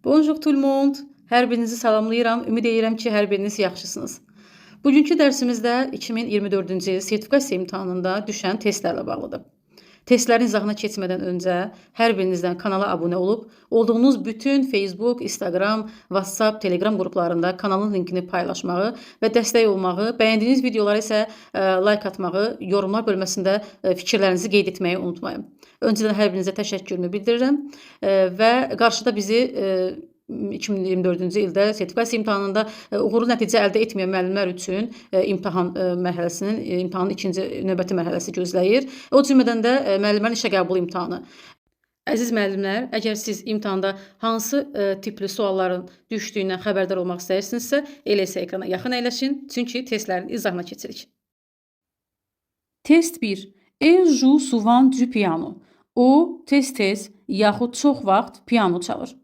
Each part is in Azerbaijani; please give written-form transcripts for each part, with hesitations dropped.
Bonjour tout le monde. Hər birinizi salamlayıram. Ümid edirəm ki, hər biriniz yaxşısınız. Bugünkü dərsimizdə 2024-cü il sertifikasiya imtahanında düşən testlərlə bağlıdır. Testlərin izahına keçmədən öncə hər birinizdən kanala abunə olub, olduğunuz bütün Facebook, Instagram, WhatsApp, Telegram qruplarında kanalın linkini paylaşmağı və dəstək olmağı, bəyəndiyiniz videolara isə like atmağı, yorumlar bölməsində fikirlərinizi qeyd etməyi unutmayın. Öncədən hər birinizə təşəkkürümü bildirirəm və qarşıda bizi 2024-cü ildə sertifikasiya imtahanında uğurlu nəticə əldə etməyən müəllimlər üçün imtahanın ikinci növbəti mərhələsi gözləyir. O cümlədən də müəllimlərin işə qəbul imtahanı. Əziz müəllimlər, əgər siz imtahanda hansı tipli sualların düşdüyündən xəbərdar olmaq istəyirsinizsə, elə isə ekrana yaxın əyləşin, çünki testlərin izahına keçirik. Test 1. Elle joue souvent du piano. O, tez-tez yaxud çox vaxt piano çalır.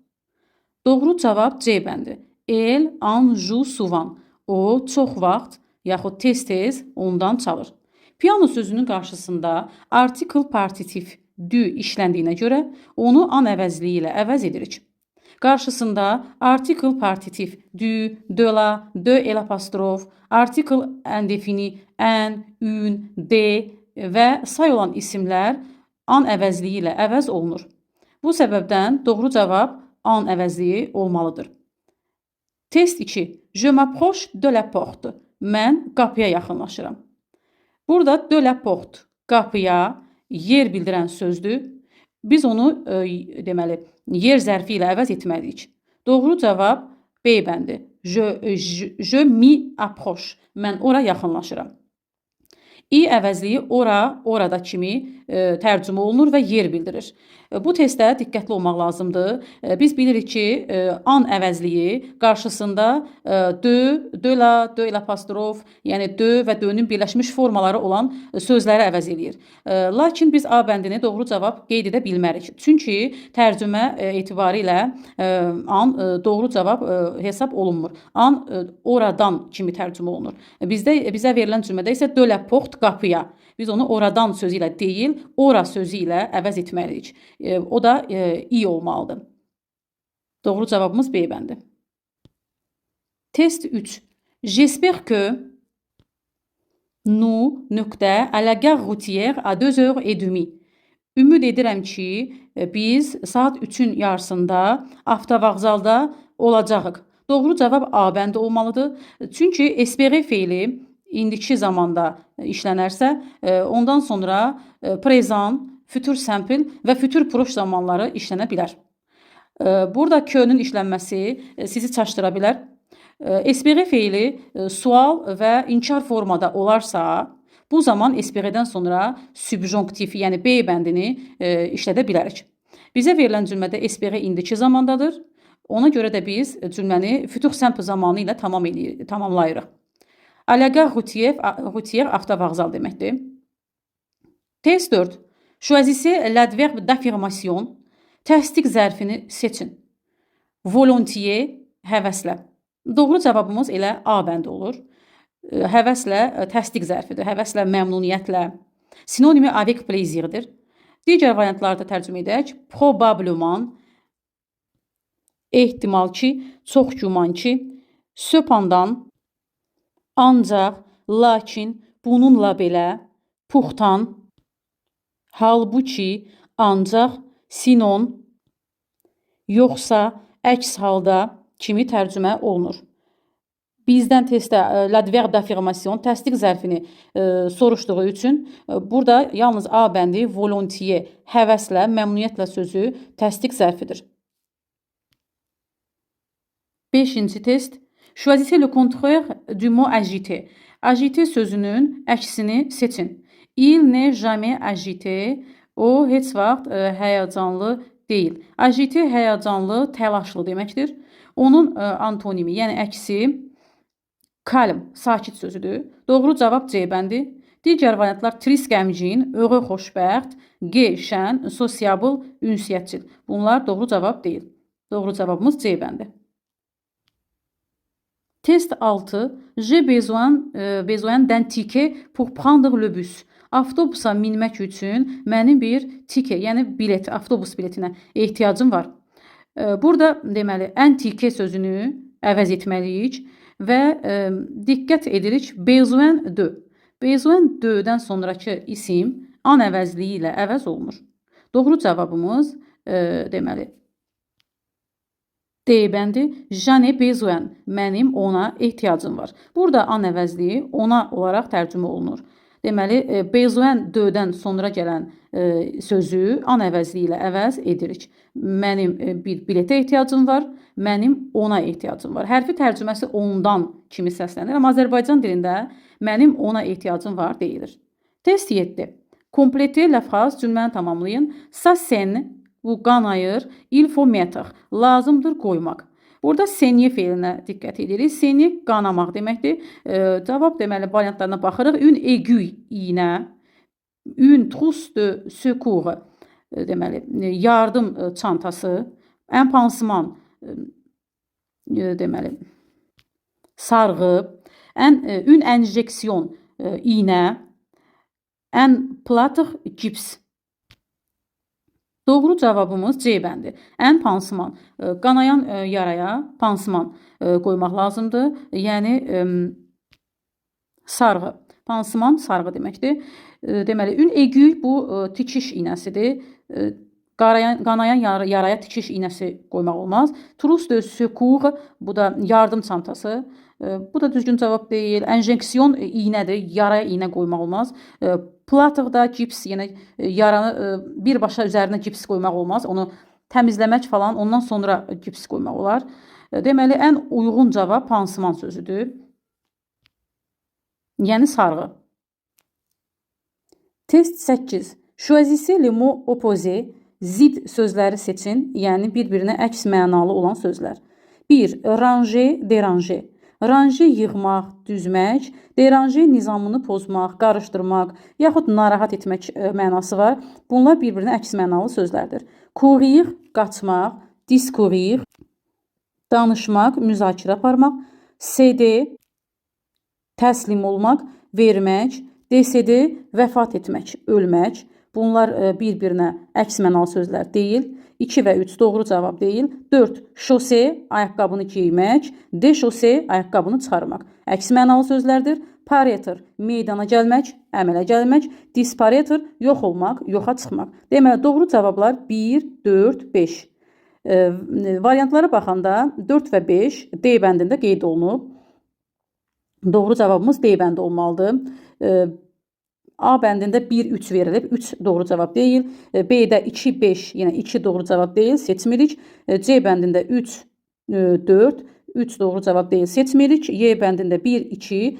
Doğru cavab C bəndi. Elle en joue souvent. O, çox vaxt, yaxud tez-tez ondan çalır. Piano sözünün qarşısında artikel partitif du işləndiyinə görə onu an əvəzliyi ilə əvəz edirik. Qarşısında artikel partitif du, de la, de el apostrof, artikel indefini, en, un, de və say olan isimlər an əvəzliyi ilə əvəz olunur. Bu səbəbdən doğru cavab an əvəzliyi olmalıdır. Test 2. Je m'approche de la porte. Mən qapıya yaxınlaşıram. Burada de la porte qapıya yer bildirən sözdür. Biz onu deməli yer zərfi ilə əvəz etməliyik. Doğru cavab B bəndi. Je m'y approche. Mən ora yaxınlaşıram. İ əvəzliyi ora, orada kimi tərcümə olunur və yer bildirir. Bu testdə diqqətli olmaq lazımdır. Biz bilirik ki, an əvəzliyi qarşısında de la, de el apostrof, yəni de və de-nin birləşmiş formaları olan sözləri əvəz edir. Lakin biz A bəndini doğru cavab qeyd edə bilmərik. Çünki tərcümə etibarı ilə an doğru cavab hesab olunmur. An oradan kimi tərcümə olunur. Bizə verilən cümlədə isə de la porte qapıya. Biz onu oradan sözü ilə deyil, ora sözü ilə əvəz etməliyik. O da i olmalıdır. Doğru cavabımız B bəndi. Test 3. J'espère que nous nöqtə à la gare routière à 2h30. Ümid edirəm ki, biz saat 3-ün yarısında avtovağzalda olacağıq. Doğru cavab A bəndi olmalıdır. Çünki espérer feili indiki zamanda işlənərsə, ondan sonra prezant, futur simple və futur proş zamanları işlənə bilər. Burada K-nün işlənməsi sizi çaşdıra bilər. Espérer feili sual və inkar formada olarsa, bu zaman espérerdən sonra subjonktif, yəni B bəndini işlədə bilərik. Bizə verilən cümlədə espérer indiki zamandadır. Ona görə də biz cümləni futur simple zamanı ilə tamamlayırıq. À la gare routière avtovağzal deməkdir. Test 4. Choisissez l'adverbe d'affirmation. Təsdiq zərfini seçin. Volontiers, həvəslə. Doğru cavabımız elə A bəndi olur. Həvəslə təsdiq zərfidir. Həvəslə, məmnuniyyətlə. Sinonimi avec plaisirdir. Digər variantlarda tərcümə edək. Probablement, ehtimal ki, çox güman ki, cependant, ancaq, lakin, bununla belə, pourtant, halbuki, ancaq, sinon, yoxsa, əks halda kimi tərcümə olunur. Bizdən testdə l'adverbe d'affirmation təsdiq zərfini soruşduğu üçün burada yalnız A bəndi volontiers, həvəslə, məmnuniyyətlə sözü təsdiq zərfidir. 5-ci test. Choisissez le contraire du mot agité. Agité sözünün əksini seçin. Il n'est jamais agité. O, heç vaxt həyəcanlı deyil. Agité həyəcanlı, təlaşlı deməkdir. Onun antonimi, yəni əksi calm, sakit sözüdür. Doğru cavab C bəndi. Digər variantlar triste, qəmgin, heureux, xoşbəxt, gai, şən, sociable, ünsiyyətçil. Bunlar doğru cavab deyil. Doğru cavabımız C bəndi. Test 6. J'ai besoin d'un ticket pour prendre le bus. Avtobusa minmək üçün mənim bir ticket, yəni bilet, avtobus biletinə ehtiyacım var. Burada deməli ən tike sözünü əvəz etməliyik və diqqət edirik besoin de. Besoin de-dən sonrakı isim an əvəzliyi ilə əvəz olunur. Doğru cavabımız deməli D bəndi j'en ai besoin. Mənim ona ehtiyacım var. Burada an əvəzliyi ona olaraq tərcümə olunur. Deməli, besoin de-dən sonra gələn sözü an əvəzliyi ilə əvəz edirik. Mənim bir biletə ehtiyacım var, mənim ona ehtiyacım var. Hərfi tərcüməsi ondan kimi səslənir, amma Azərbaycan dilində mənim ona ehtiyacım var deyilir. Test 7. Kompletez la phrase, cümləni tamamlayın. Ça sen, bu qanayır, il faut mettre, lazımdır qoymaq. Burada senye feilinə diqqət edirik. Senye qanamaq deməkdir. Cavab deməli variantlarına baxırıq. Une aiguille iynə, une trousse de secours deməli yardım çantası, un pansement deməli sarğı, une injection iynə, un plâtre cips. Doğru cavabımız C bəndi. Ən pansuman, qanayan yaraya pansuman qoymaq lazımdır. Yəni sarğı. Pansuman sarğı deməkdir. Deməli, une aiguille bu tikiş iynəsidir. Qanayan yaraya tikiş iynəsi qoymaq olmaz. Trousse de secours, bu da yardım çantası. Bu da düzgün cavab deyil. Injection iynədir. Yaraya iynə qoymaq olmaz. Plâtrda cips, yəni yaranı birbaşa üzərinə cips qoymaq olmaz. Onu təmizləmək falan, ondan sonra cips qoymaq olar. Deməli, ən uyğun cavab pansuman sözüdür. Yəni sarğı. Test 8. Choisissez les mots opposés. Zid sözləri seçin, yəni bir-birinə əks mənalı olan sözlər. 1. Ranger, déranger. Ranger yığmaq, düzmək, déranger nizamını pozmaq, qarışdırmaq, yaxud narahat etmək mənası var. Bunlar bir-birinə əks mənalı sözlərdir. Courir, qaçmaq, discourir, danışmaq, müzakirə aparmaq, céder, təslim olmaq, vermək, décéder, vəfat etmək, ölmək. Bunlar bir-birinə əks mənalı sözlər deyil. 2 və 3 doğru cavab deyil. 4. Şose, ayaqqabını geymək. Deşose, ayaqqabını çıxarmaq. Əks mənalı sözlərdir. Paraître, meydana gəlmək, əmələ gəlmək. Disparaître, yox olmaq, yoxa çıxmaq. Deməli, doğru cavablar 1, 4, 5. Variantlara baxanda 4 və 5 D bəndində qeyd olunub. Doğru cavabımız D bəndi olmalıdır. A bəndində 1-3 verilib. 3 doğru cavab deyil. B-də 2-5, yəni 2 doğru cavab deyil, seçmirik. C bəndində 3-4, 3 doğru cavab deyil, seçmirik. Y bəndində 1-2,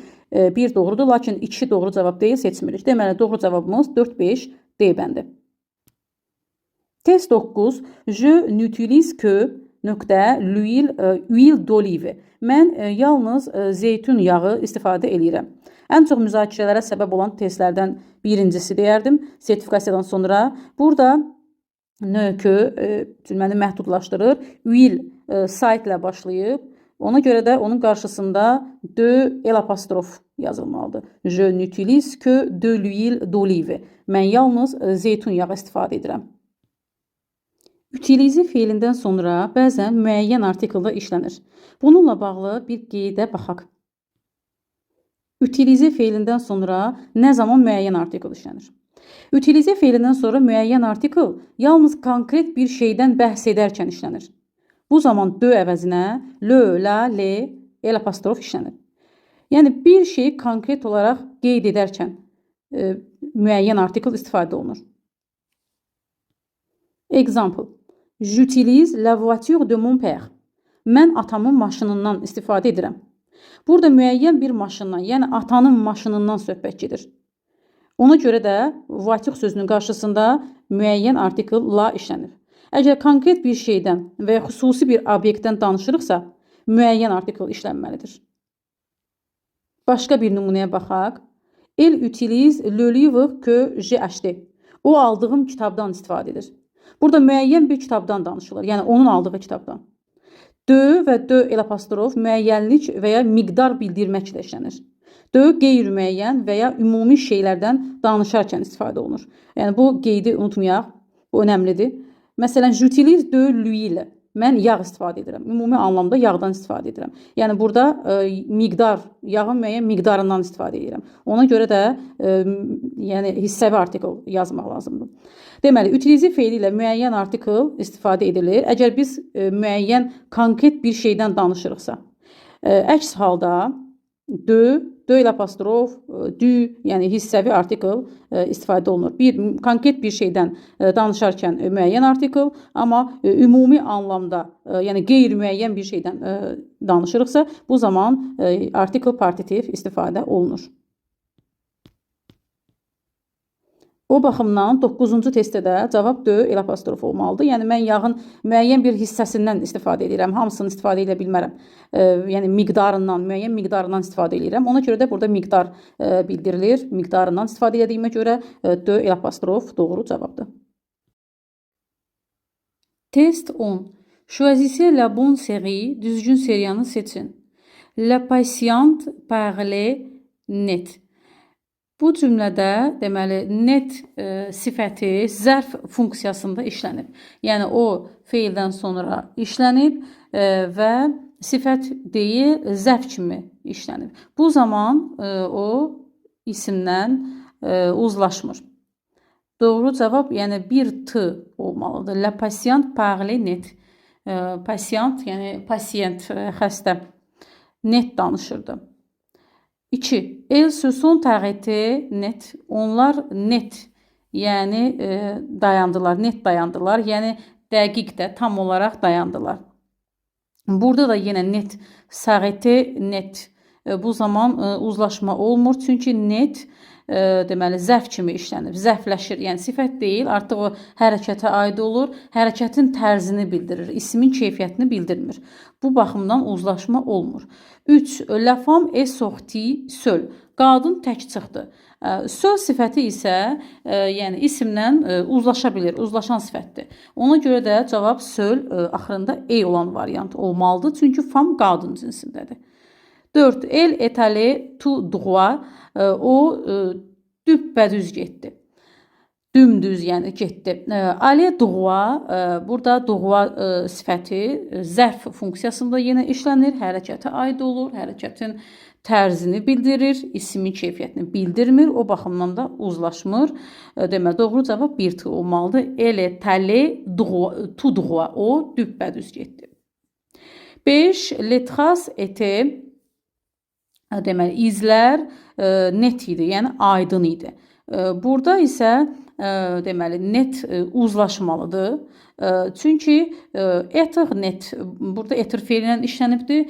1 doğrudur, lakin 2 doğru cavab deyil, seçmirik. Deməli, doğru cavabımız 4-5 D bəndi. Test 9. Je n'utilise que l'huile d'olive. Mən yalnız zeytun yağı istifadə edirəm. Ən çox müzakirələrə səbəb olan testlərdən birincisi deyərdim, sertifikasiyadan sonra. Burada nökü cümləni məhdudlaşdırır. Huile sayt ilə başlayıb. Ona görə də onun qarşısında de el apostrof yazılmalıdır. Je n'utilise que de l'huile d'olive. Mən yalnız zeytun yağı istifadə edirəm. Utilize feilindən sonra bəzən müəyyən artikeldə işlənir. Bununla bağlı bir qeydə baxaq. Utilize feilindən sonra nə zaman müəyyən artikel işlənir? Utilize feilindən sonra müəyyən artikel yalnız konkret bir şeydən bəhs edərkən işlənir. Bu zaman de əvəzinə le, la, le, el apostrof işlənir. Yəni bir şeyi konkret olaraq qeyd edərkən müəyyən artikel istifadə olunur. Example. J'utilise la voiture de mon père. Mən atamın maşınından istifadə edirəm. Burada müəyyən bir maşından, yəni atanın maşınından söhbət gedir. Ona görə də voiture sözünün qarşısında müəyyən artikel la işlənir. Əgər konkret bir şeydən və ya xüsusi bir obyektdən danışırıqsa, müəyyən artikel işlənməlidir. Başqa bir nümunəyə baxaq. Elle utilise le livre que j'ai acheté. O aldığım kitabdan istifadə edir. Burada müəyyən bir kitabdan danışılır, yəni onun aldığı kitabdan. De və de el apostrof müəyyənlik və ya miqdar bildirməklə işlənir. De qeyri-müəyyən və ya ümumi şeylərdən danışarkən istifadə olunur. Yəni bu qeydi unutmayaq, bu önəmlidir. Məsələn, j'utilise de l'huile. mən yağ istifadə edirəm. Ümumi anlamda yağdan istifadə edirəm. Yəni burada miqdar, yağın müəyyən miqdarından istifadə edirəm. Ona görə də yəni hissəvi artikl yazmaq lazımdır. Deməli, utilize feili ilə müəyyən artikl istifadə edilir. Əgər biz müəyyən konkret bir şeydən danışırıqsa, əks halda dö ilə apostrof, dü, yəni hissəvi artikl istifadə olunur. Konkret bir şeydən danışarkən müəyyən artikl, amma ümumi anlamda, yəni qeyri-müəyyən bir şeydən danışırıqsa, bu zaman artikl partitiv istifadə olunur. O baxımdan 9-cu testdə də cavab dö ilə apostrof olmalıdır. Yəni mən yağın müəyyən bir hissəsindən istifadə edirəm, hamısını istifadə edə bilmərəm. Yəni miqdarından, müəyyən miqdarından istifadə edirəm. Ona görə də burada miqdar bildirilir. Miqdarından istifadə edildiyimə görə dö ilə apostrof doğru cavabdır. Test 10. Choisissez la bonne série, düzgün seriyanı seçin. La patiente parlait net. Bu cümlədə deməli net sifəti zərf funksiyasında işlənib. Yəni o feildən sonra işlənib və sifət deyil zərf kimi işlənib. Bu zaman o isimdən uzlaşmır. Doğru cavab yəni bir t olmalıdır. La patiente parlait net. Pasient yəni pasient xəstə net danışırdı. 2. Elles se sont arrêtées net. Onlar net, yəni dayandılar, net dayandılar. Yəni dəqiq də, tam olaraq dayandılar. Burada da yenə net, s'arrêter net. Bu zaman uzlaşma olmur. Çünki net deməli zərf kimi işlənir. Zərfləşir. Yəni sifət deyil, artıq o hərəkətə aid olur. Hərəkətin tərzini bildirir. İsmin keyfiyyətini bildirmir. Bu baxımdan uzlaşma olmur. 3. La femme est sortie seule. Qadın tək çıxdı. Seul sifəti isə yəni isimlə uzlaşa bilir, uzlaşan sifətdir. Ona görə də cavab seul axırında e olan variant olmalıdır. Çünki femme qadın cinsindədir. 4. Elle est allée tout droit. O düppədüz getdi. Dümdüz, yəni getdi. Aller droit, burada droit sifəti zərf funksiyasında yenə işlənir, hərəkətə aid olur, hərəkətin tərzini bildirir, ismin keyfiyyətini bildirmir, o baxımdan da uzlaşmır. Deməli, doğru cavab 1 olmalıdır. Elle est allée tout droit, o düppədüz getdi. 5. Les traces étaient deməli, izlər net idi, yəni aydın idi. Burada isə deməli, net uzlaşmalıdır. Çünki etir net, burada etir feilindən işlənibdir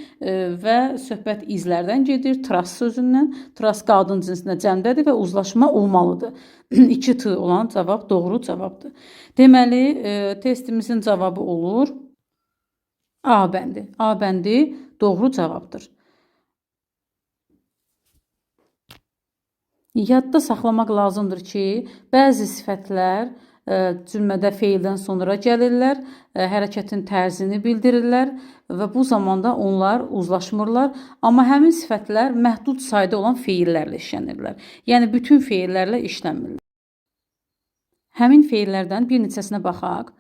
və söhbət izlərdən gedir, tras sözündən. Tras qadın cinsində cəmdədir və uzlaşma olmalıdır. 2 olan cavab doğru cavabdır. Deməli, testimizin cavabı olur A bəndi. A bəndi doğru cavabdır. Yadda saxlamaq lazımdır ki, bəzi sifətlər cümlədə feildən sonra gəlirlər, hərəkətin tərzini bildirirlər və bu zamanda onlar uzlaşmırlar. Amma həmin sifətlər məhdud sayda olan feillərlə işlənirlər. Yəni, bütün feillərlə işlənmirlər. Həmin feillərdən bir neçəsinə baxaq.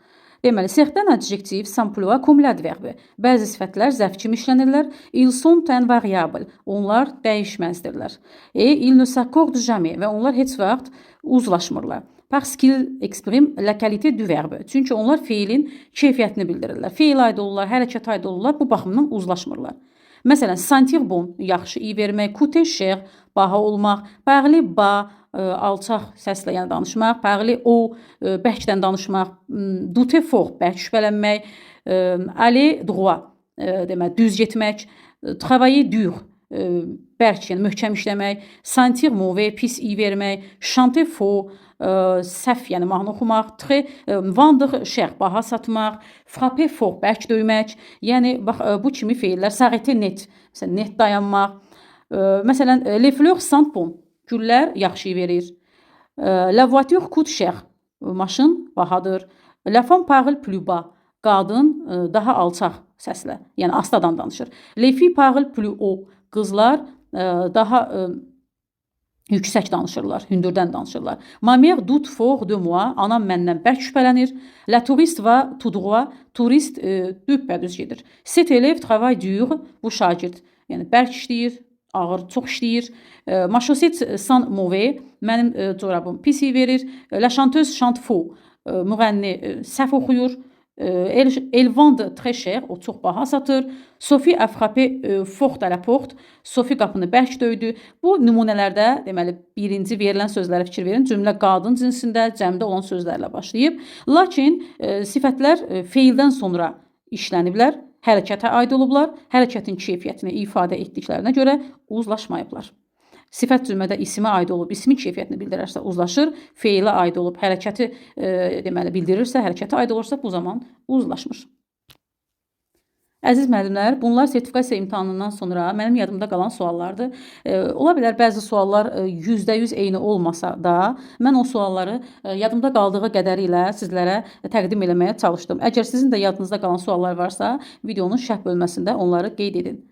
Deməli, certains adjectifs s'emploient comme l'adverbe. Bəzi sifətlər zərf kimi işlənirlər. Ils sont invariables. Onlar dəyişməzdirlər. Ils ne s'accordent jamais. Və onlar heç vaxt uzlaşmırlar. Parce qu'ils expriment la qualité du verbe. Çünki onlar feilin keyfiyyətini bildirirlər. Feil aid olurlar, hərəkət aid olurlar. Bu baxımdan uzlaşmırlar. Məsələn, sentir bon, yaxşı, iyi vermək, coûter cher, baha olmaq, parler bas, alçaq səslə yəni danışmaq, parler haut, bərkdən danışmaq, douter fort, bərk şübhələnmək, aller droit, demək, düz getmək, travailler dur, bərk, yəni möhkəm işləmək, sentir mauvais, pis iyi vermək, chanter faux, səhv, yəni mahnı oxumaq, vendre cher, baha satmaq, frapper fort, bərk döymək, yəni bax, bu kimi feillər, s'arrêter net, məsələn, net dayanmaq, məsələn, les fleurs sentent bon, güllər yaxşı verir. La voiture coûte cher, maşın bahadır. La femme parle plus bas, qadın daha alçaq səslə, yəni astadan danışır. Les filles parlent plus haut, qızlar daha Yüksək danışırlar, hündürdən danışırlar. Ma mère doute fort de moi. Anam məndən bərk şübhələnir. La touriste va tout droit. Turist düppədüz gedir. Cet élève travaille dur. Bu şagird, yəni bərk işləyir, ağır, çox işləyir. Ma chaussette sent mauvais. Mənim corabım pis iyi verir. La chanteuse chante faux. Müğənni səhv oxuyur. Elle vend très cher, o çox baha satır. Sophie a frappé fort à la porte. Sophie qapını bərk döydü. Bu nümunələrdə deməli birinci verilən sözlərə fikir verin. Cümlə qadın cinsində, cəmdə olan sözlərlə başlayıb. Lakin sifətlər feildən sonra işləniblər, hərəkətə aid olublar, hərəkətin keyfiyyətini ifadə etdiklərinə görə uzlaşmayıblar. Sifət cümlədə ismə aid olub, ismin keyfiyyətini bildirərsə uzlaşır, feilə aid olub, hərəkəti deməli bildirirsə, hərəkətə aid olursa bu zaman uzlaşmır. Əziz müəllimlər, bunlar sertifikasiya imtahanından sonra mənim yadımda qalan suallardır. Ola bilər bəzi suallar %100 eyni olmasa da, mən o sualları yadımda qaldığı qədəri ilə sizlərə təqdim eləməyə çalışdım. Əgər sizin də yadınızda qalan suallar varsa, videonun şərh bölməsində onları qeyd edin.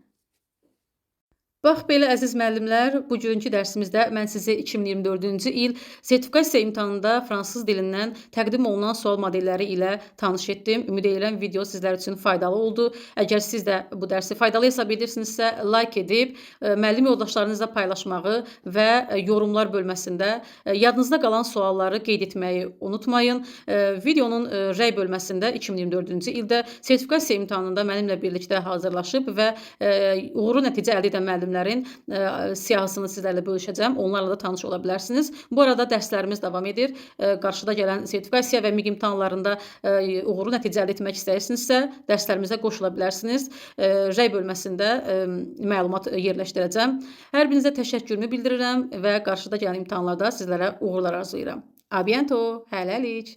Bax belə əziz müəllimlər, bugünkü dərsimizdə mən sizi 2024-cü il sertifikasiya imtahanında fransız dilindən təqdim olunan sual modelləri ilə tanış etdim. Ümid edirəm video sizlər üçün faydalı oldu. Əgər siz də bu dərsi faydalı hesab edirsinizsə, like edib, müəllim yoldaşlarınızla paylaşmağı və yorumlar bölməsində yadınızda qalan sualları qeyd etməyi unutmayın. Videonun rəy bölməsində 2024-cü ildə sertifikasiya imtahanında mənimlə birlikdə hazırlaşıb və uğurlu nəticə əldə edən müəllimlərin siyahısını sizlərlə bölüşəcəm. Onlarla da tanış ola bilərsiniz. Bu arada dərslərimiz davam edir. Qarşıda gələn sertifikasiya və MİQ imtahanlarında uğurlu nəticə əldə etmək istəyirsinizsə, dərslərimizə qoşula bilərsiniz. Rəy bölməsində məlumat yerləşdirəcəm. Hər birinizə təşəkkürümü bildirirəm və qarşıda gələn imtahanlarda sizlərə uğurlar arzulayıram. A bientôt, hələlik.